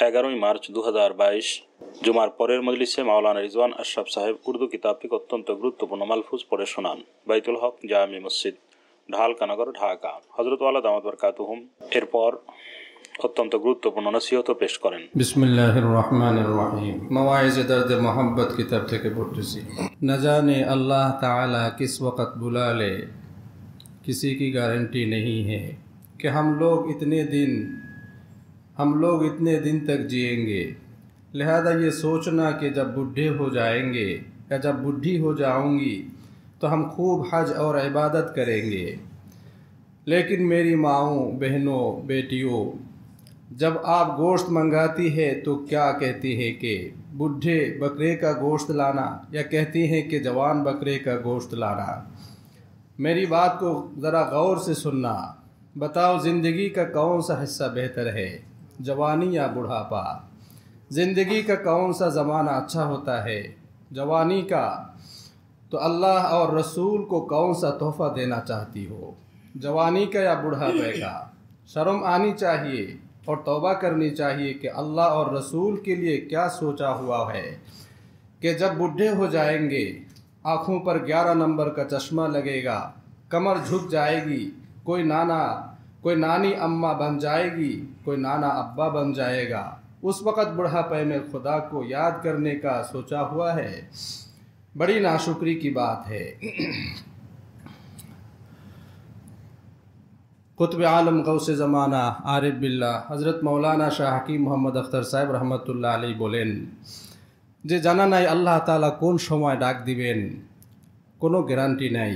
11 March 2022 জুমার পরের মজলিসে মাওলানা রিজওয়ান আশরাফ সাহেব উর্দু কিতাব থেকে অত্যন্ত গুরুত্বপূর্ণ মালফুজ পড়ে শোনান। বাইতুল হক জামি মসজিদ, ঢালকানগর, ঢাকা। হযরত ওয়ালা দামাত বরকাতুহুম এরপর অত্যন্ত গুরুত্বপূর্ণ নসিহত পেশ করেন। বিসমিল্লাহির রহমানির রহিম। মওয়াইজে দর্দ মোহাম্মত কিতাব থেকে পড়তেছি। न जाने अल्लाह ताला किस वक़्त बुला ले, किसी की गारंटी नहीं है कि हम लोग इतने दिन तक जिएंगे। लिहाजा ये सोचना कि जब बूढ़े हो जाएंगे या जब बूढ़ी हो जाऊंगी तो हम खूब हज और इबादत करेंगे। लेकिन मेरी माओं, बहनों, बेटियों, जब आप गोश्त मंगाती है तो क्या कहती है कि बूढ़े बकरे का गोश्त लाना, या कहती हैं कि जवान बकरे का गोश्त लाना। मेरी बात को ज़रा गौर से सुनना। बताओ ज़िंदगी का कौन सा हिस्सा बेहतर है, जवानी या बुढ़ापा? ज़िंदगी का कौन सा ज़माना अच्छा होता है, जवानी का? तो अल्लाह और रसूल को कौन सा तोहफ़ा देना चाहती हो, जवानी का या बुढ़ापे का? शर्म आनी चाहिए और तौबा करनी चाहिए कि अल्लाह और रसूल के लिए क्या सोचा हुआ है कि जब बूढ़े हो जाएंगे आँखों पर 11 नंबर का चश्मा लगेगा, कमर झुक जाएगी, कोई नानी अम्मा बन जाएगी, कोई नाना अब्बा बन जाएगा। उस वक़्त बुढ़ापे में खुदा को याद करने का सोचा हुआ है। बड़ी नाशुक्री की बात है। कुतुब आलम गौसे ज़माना आरिफ बिल्लाह हज़रत मौलाना शाह हकीम मोहम्मद अख्तर साहेब रहमतुल्लाह आलैहि बोलेन যে জানা নাই আল্লাহ তাআলা কোন সময় ডাক দিবেন, কোনো গ্যারান্টি নাই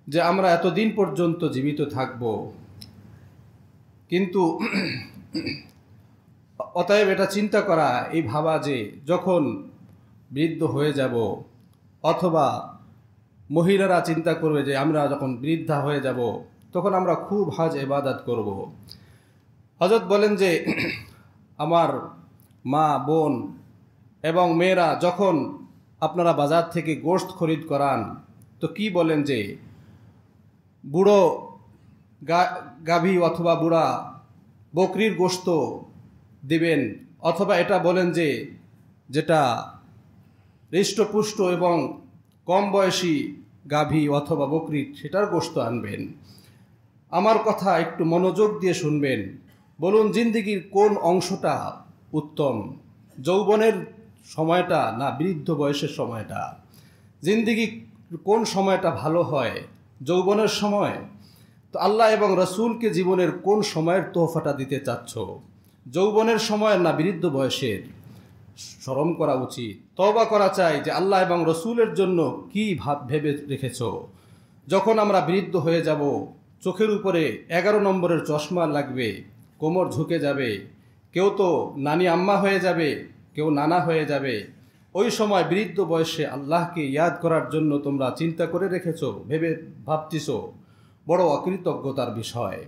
যে আমরা এতদিন পর্যন্ত জীবিত থাকব। কিন্তু অতএব এটা চিন্তা করা, এই ভাবা যে যখন বৃদ্ধ হয়ে যাব, অথবা মহিলারা চিন্তা করবে যে আমরা যখন বৃদ্ধা হয়ে যাব তখন আমরা খুব হজ ইবাদত করব। হযরত বলেন যে আমার মা, বোন এবং মেয়েরা যখন আপনারা বাজার থেকে গোশত খরিদ করান তো কি বলেন যে বুড়ো গাভী অথবা বুড়া বকরির গোশত দিবেন, অথবা এটা বলেন যে যেটা হৃষ্টপুষ্ট এবং কম বয়সী গাভী অথবা বকরির সেটার গোশত আনবেন। আমার কথা একটু মনোযোগ দিয়ে শুনবেন। বলুন জিন্দেগির কোন অংশটা উত্তম, যৌবনের সময়টা না বৃদ্ধ বয়সের সময়টা? জিন্দেগি কোন সময়টা ভালো হয়, যৌবনের সময়? তো আল্লাহ এবং রসুলকে জীবনের কোন সময়ের তোহফাটা দিতে চাচ্ছ, যৌবনের সময় না বৃদ্ধ বয়সের? শরম করা উচিত, তওবা করা চাই যে আল্লাহ এবং রসুলের জন্য কি ভেবে রেখেছ। যখন আমরা বৃদ্ধ হয়ে যাব, চোখের উপরে 11 নম্বরের চশমা লাগবে, কোমর ঝুঁকে যাবে, কেউ তো নানি আম্মা হয়ে যাবে, কেউ নানা হয়ে যাবে। ওই সময় বৃদ্ধ বয়সে আল্লাহকে ইয়াদ করার জন্য তোমরা চিন্তা করে রেখেছো, ভাবতেছ, বড় অকৃতজ্ঞতার বিষয়।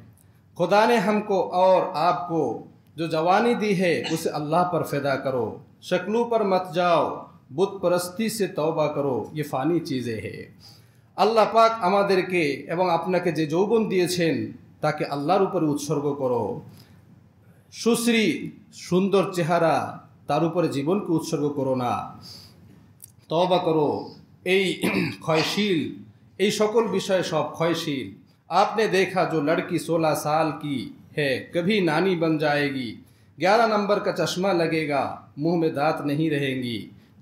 खुदा ने हमको और आपको जो जवानी दी है उसे अल्लाह पर फ़िदा करो, शक्लों पर मत जाओ, बुत परस्ती से तौबा करो, ये फ़ानी चीज़ें हैं। আল্লাহ পাক আমাদেরকে এবং আপনাকে যে যৌবন দিয়েছেন তাকে আল্লাহর উপরে উৎসর্গ করো। সুশ্রী সুন্দর চেহারা, তার উপরে জীবনকে উৎসর্গ করো না। তওবা করো। এই ক্ষয়শীল, এই সকল বিষয়ে সব ক্ষয়শীল। आपने देखा जो लड़की 16 साल की है कभी नानी बन जाएगी, 11 नंबर का चश्मा लगेगा, मुंह में दांत नहीं रहेंगी,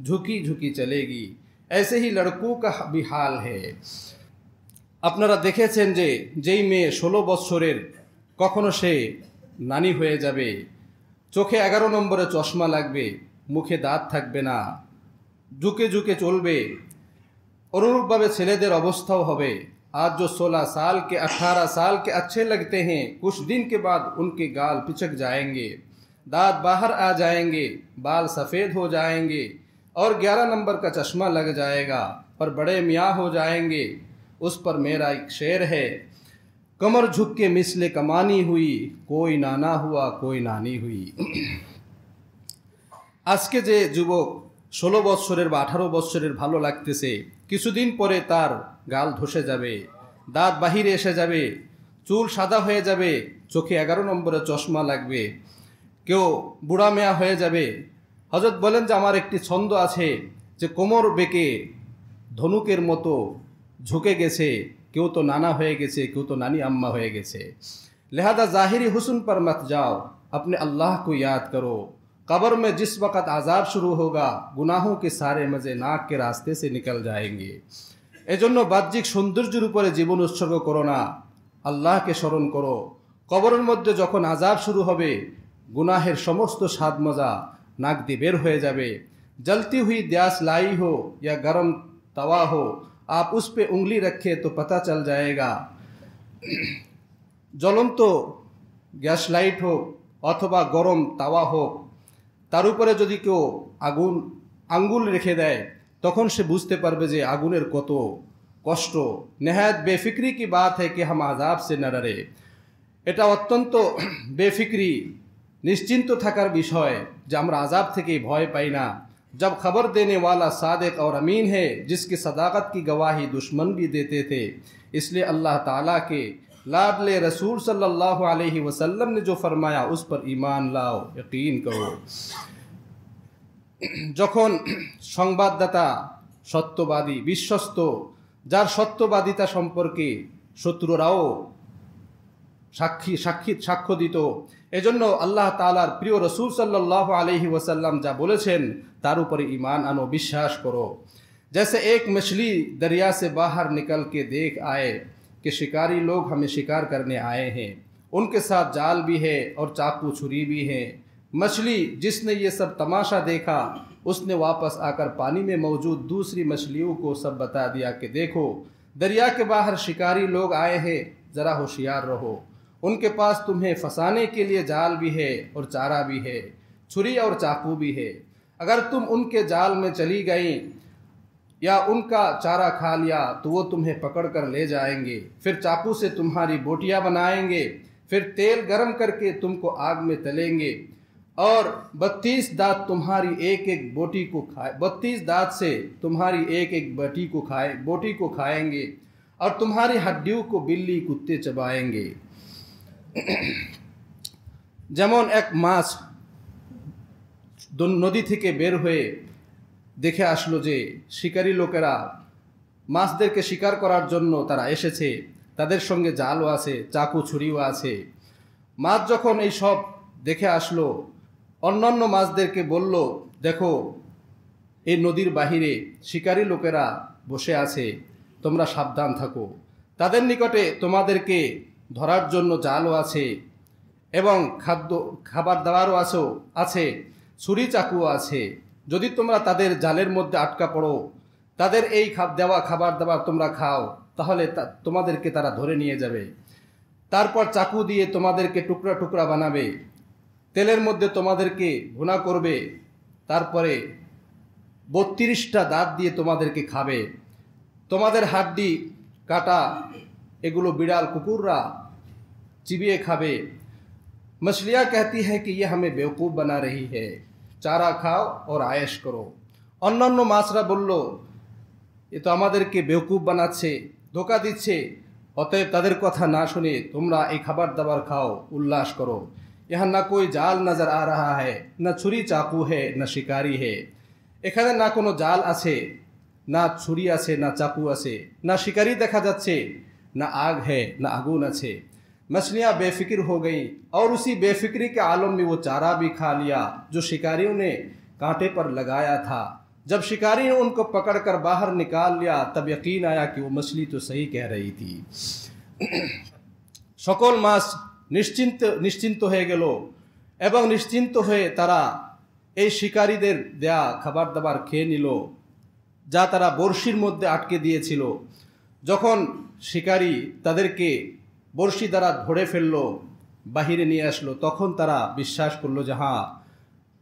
झुकी झुकी चलेगी। ऐसे ही लड़कों का भी हाल है। আপনারা দেখেছেন যে যেই মেয়ে 16 বছরের কখনো সে নানি হয়ে যাবে, চোখে 11 নম্বরে চশমা লাগবে, মুখে দাঁত থাকবে না, ঝুঁকে ঝুঁকে চলবে। অনুরূপভাবে ছেলেদের অবস্থাও হবে। आज जो 16 साल के 18 साल के अच्छे लगते हैं, कुछ दिन के बाद उनके गाल पिचक जाएंगे, दांत बाहर आ जाएंगे, बाल सफ़ेद हो जाएंगे और 11 नंबर का चश्मा लग जाएगा और बड़े मियाँ हो जाएंगे। उस पर मेरा एक शेर है, कमर झुक के मिसले कमानी हुई, कोई नाना हुआ कोई नानी हुई। আজকে যে যুবক 16 বছরের বা 18 বছরের ভালো লাগতেছে, কিছুদিন পরে তার গাল ধসে যাবে, দাঁত বাহিরে এসে যাবে, চুল সাদা হয়ে যাবে, চোখে 11 নম্বরের চশমা লাগবে। কেউ বুড়া মেয়া হয়ে যাবে। হযরত বলেন যে আমার একটি ছন্দ আছে যে কোমর বেঁকে ধনুকের মতো ঝুঁকে গেছে, কেউ তো নানা হয়ে গেছে, কেউ তো নানি अम्मा হয়ে গেছে। लिहाजा ज़ाहिरी हुस्न पर मत जाओ, अपने अल्लाह को याद करो। कब्र में जिस वक़्त आज़ाब शुरू होगा, गुनाहों के सारे मज़े नाक के रास्ते से निकल जाएंगे। এজন্য বাহ্যিক সৌন্দর্যের উপরে জীবন উৎসর্গ করো না, আল্লাহকে স্মরণ করো। কবরের মধ্যে যখন আযাব শুরু হবে, গুনাহের সমস্ত স্বাদ মজা নাক দিয়ে বের হয়ে যাবে। जलती हुई द्यास लाई हो या गरम तवा हो, आप उस पे उंगली रखे तो पता चल जाएगा। জ্বলন্ত গ্যাস লাইট হোক অথবা গরম তাওয়া হোক, তার উপরে যদি কেউ আঙ্গুল রেখে দেয়, তখন সে বুঝতে পারবে যে আগুনের কত কষ্ট। নেহায়েত বেফিক্রি কি বাত है कि हम আযাব से न डरे। এটা অত্যন্ত বেফিক্রি, নিশ্চিন্ত থাকার বিষয় যে আমরা আযাব থেকে ভয় পাই না। जब खबर देने वाला सादिक और अमीन है, जिसकी सदाकत की गवाही दुश्मन भी देते थे। इसलिए अल्लाह ताला के लाडले रसूल सल्लल्लाहु अलैहि वसल्लम ने जो फरमाया उस पर ईमान लाओ, यकीन करो। যখন সংবাদদাতা সত্যবাদী, বিশ্বস্ত, যার সত্যবাদিতা সম্পর্কে শত্রুরাও সাক্ষ্য দিত, এজন্য আল্লাহ তাআলার প্রিয় রসুল সাল্লাল্লাহু अलैहि वसल्लम যা বলেছেন তার উপরে ईमान आनो, विश्वास करो। जैसे एक मछली दरिया से बाहर निकल के देख आए कि शिकारी लोग हमें शिकार करने आए हैं, उनके साथ जाल भी है और चाकू छुरी भी है। मछली जिसने ये सब तमाशा देखा, उसने वापस आकर पानी में मौजूद दूसरी मछलियों को सब बता दिया कि देखो, दरिया के बाहर शिकारी लोग आए हैं, ज़रा होशियार रहो। उनके पास तुम्हें फंसाने के लिए जाल भी है और चारा भी है, छुरी और चाकू भी है। अगर तुम उनके जाल में चली गई या उनका चारा खा लिया तो वो तुम्हें पकड़ कर ले जाएंगे, फिर चाकू से तुम्हारी बोटियां बनाएंगे, फिर तेल गर्म करके तुमको आग में तलेंगे और 32 दांत तुम्हारी एक एक बोटी को खाए 32 दांत से तुम्हारी एक एक बोटी को खाएंगे और तुम्हारी हड्डियों को बिल्ली कुत्ते चबाएंगे। যেমন এক মাছ নদী থেকে বের হয়ে দেখে আসলো যে শিকারী লোকেরা মাছদেরকে শিকার করার জন্য তারা এসেছে, তাদের সঙ্গে জালও আছে, চাকু ছুরিও আছে। মাছ যখন এই সব দেখে আসলো, অন্যান্য মাছদেরকে বলল, দেখো এই নদীর বাহিরে শিকারী লোকেরা বসে আছে, তোমরা সাবধান থাকো। তাদের নিকটে তোমাদেরকে ধরার জন্য জালও আছে এবং খাবার দাবারও আছে, ছুরি চাকুও আছে। যদি তোমরা তাদের জালের মধ্যে আটকা পড়ো, তাদের এই দেওয়া খাবার দাবার তোমরা খাও, তাহলে তোমাদেরকে তারা ধরে নিয়ে যাবে। তারপর চাকু দিয়ে তোমাদেরকে টুকরা টুকরা বানাবে, তেলের মধ্যে তোমাদেরকে ভুনা করবে, তারপরে 32টা দাঁত দিয়ে তোমাদেরকে খাবে। তোমাদের হাড্ডি কাটা এগুলো বিড়াল কুকুররা চিবিয়ে খাবে। मछलियाँ कहती है कि ये हमें बेवकूफ़ बना रही है, चारा खाओ और आयश करो। অন্যান্য মাছরা বলল, এ তো আমাদেরকে বেवकूफ़ বানাচ্ছে, ধোকা দিচ্ছে, অতএব তাদের কথা না শুনে তোমরা এই খাবার দাবার খাও, উল্লাস করো। यहाँ না कोई জাল नज़र आ रहा है, না ছুরি চাকু है, না শিকারি है। এখানে না কোনো জাল আছে, না ছুরি আছে, না চাকু আছে, না শিকারি দেখা যাচ্ছে, না आग है, ना आगून আছে। मछलियाँ बेफिक्र हो गईं और उसी बेफिक्री के आलम में वो चारा भी खा लिया जो शिकारियों ने कांटे पर लगाया था। जब शिकारी ने उनको पकड़कर बाहर निकाल लिया, तब यकीन आया कि वो मछली तो सही कह रही थी। সকল মাছ নিশ্চিন্ত হয়ে গেল এবং নিশ্চিন্ত হয়ে তারা এই শিকারীদের দেয়া খাবার দাবার খেয়ে নিল, যা তারা বড়শির মধ্যে আটকে দিয়েছিল। যখন শিকারী তাদেরকে বড়শি দ্বারা ধরে ফেললো, বাহিরে নিয়ে আসলো, তখন তারা বিশ্বাস করলো যে হ্যাঁ,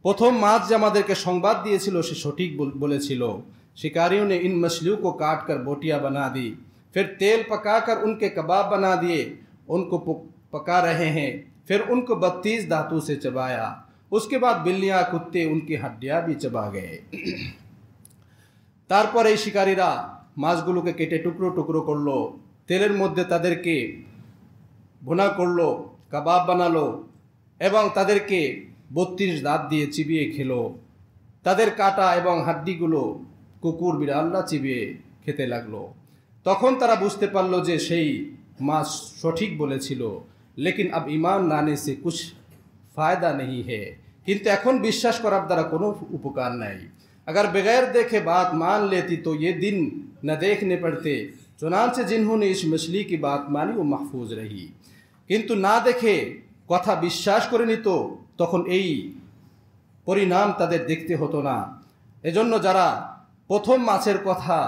প্রথম মাছ যে আমাদেরকে সংবাদ দিয়েছিল সে সঠিক বলেছিল। शिकारियों ने इन मछलियों को काट कर बोटियाँ बना दी, फिर तेल पकाकर उनके कबाब बना दिए, उनको पका रहे हैं, फिर उनको 32 दांतों से चबाया। उसके बाद बिल्लियाँ कुत्ते उनकी हड्डियाँ भी चबा गए। তারপর এই শিকারীরা মাছগুলোকে কেটে টুকরো টুকরো করলো, তেলের মধ্যে তাদেরকে ভুনা করলো, কাবাব বানালো এবং তাদেরকে 32 দাঁত দিয়ে চিবিয়ে খেলো, তাদের কাটা এবং হাড্ডিগুলো কুকুর বিড়ালরা চিবিয়ে খেতে লাগলো। তখন তারা বুঝতে পারলো যে সেই মাছ সঠিক বলেছিল, লেকিন আব ইমান লানে সে কুছ ফায়দা নেই হে, কিন্তু এখন বিশ্বাস করার দ্বারা কোনো উপকার নাই। अगर बगैर देखे बात मान लेती तो ये दिन न देखने पड़ते, चुनांचे जिन्होंने इस मछली की बात मानी वो महफूज रही। किंतु ना देखे कथा বিশ্বাস করে নিত, তখন এই পরিণাম তাদের দেখতে হতো না। এজন্য যারা প্রথম মাছের কথা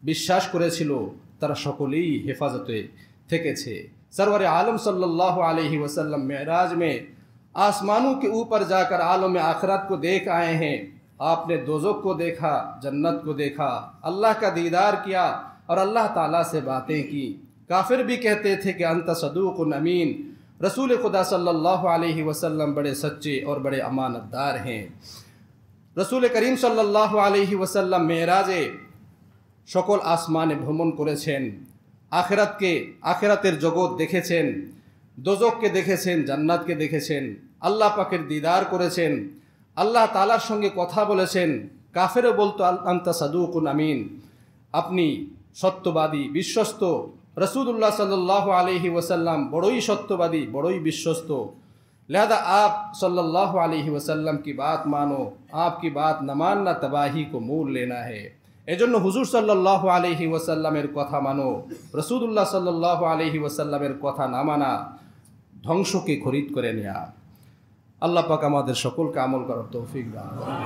বিশ্বাস করেছিল তারা সকলেই হেফাজতে থেকেছে। सरवर आलम सल्लल्लाहु अलैहि वसल्लम मेराज में आसमानों के ऊपर जाकर आलम आखिरत को देख आए हैं। आपने दोज़ख को देखा, जन्नत को देखा, अल्लाह का दीदार किया और अल्लाह ताला से बातें की। काफिर भी कहते थे कि अंत सदूक़ुन अमीन, रसूल खुदा सल्लल्लाहु अलैहि वसल्लम बड़े सच्चे और बड़े अमानतदार हैं। रसूल करीम सल्लल्लाहु अलैहि वसल्लम मेराजे সকল আসমানে ভ্রমণ করেছেন, আখিরাতের জগৎ দেখেছেন, দোজখকে দেখেছেন, জান্নাতকে দেখেছেন, আল্লাহ পাকের দিদার করেছেন, আল্লাহ তাআলার সঙ্গে কথা বলেছেন। কাফেরও বলতো আনতা সাদুকুন আমিন, আপনি সত্যবাদী বিশ্বস্ত। रसूलुल्लाह सल्लल्लाहु अलैहि वसल्लम बड़ोई सत्यवादी, बड़ोई विश्वस्त। लिहाजा आप सल्लल्लाहु अलैहि वसल्लम की बात मानो, आपकी बात न मानना तबाही को मोल लेना है। एजন্য হুজুর সাল্লাল্লাহু আলাইহি ওয়াসাল্লামের কথা মানো, রাসূলুল্লাহ সাল্লাল্লাহু আলাইহি ওয়াসাল্লামের কথা না মানা ধ্বংসকে খরিদ করে নেয়া। আল্লাহ পাক আমাদের সকলকে আমল করার তৌফিক দান করুন।